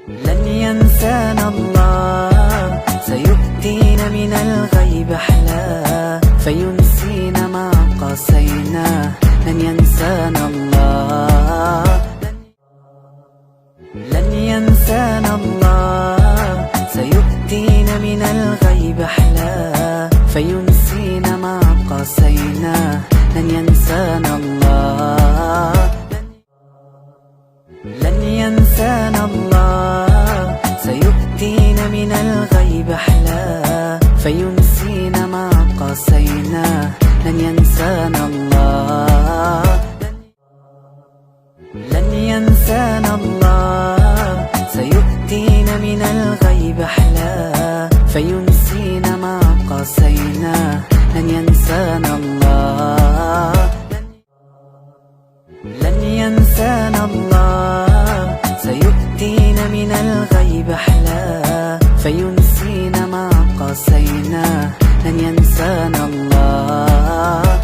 لن ينسانا الله، سيؤتينا من الغيب أحلاه، فينسينا ما قاسيناه. لن ينسانا الله، لن ينسانا الله، سيؤتينا من الغيب أحلاه، فينسينا ما قاسيناه. لن ينسانا الله، لن ينسانا الله، سيؤتينا من الغيب أحلاه، فينسينا ما قاسيناه. لن ينسانا الله، لن ينسانا الله، سيؤتينا من الغيب أحلاه، فينسينا ما قاسيناه. لن ينسانا الله، لن ينسانا الله، سيؤتينا من الغيب أحلاه، فينسينا ما قاسيناه. لن ينسانا الله،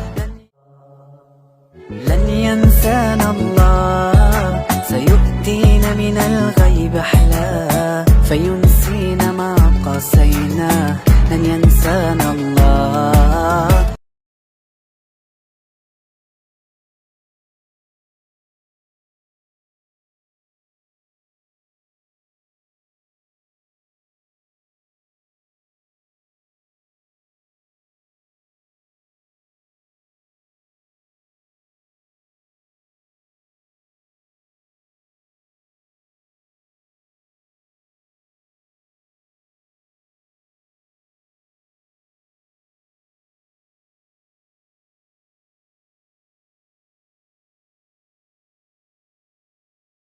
لن ينسانا الله، سيؤتينا من الغيب أحلاه،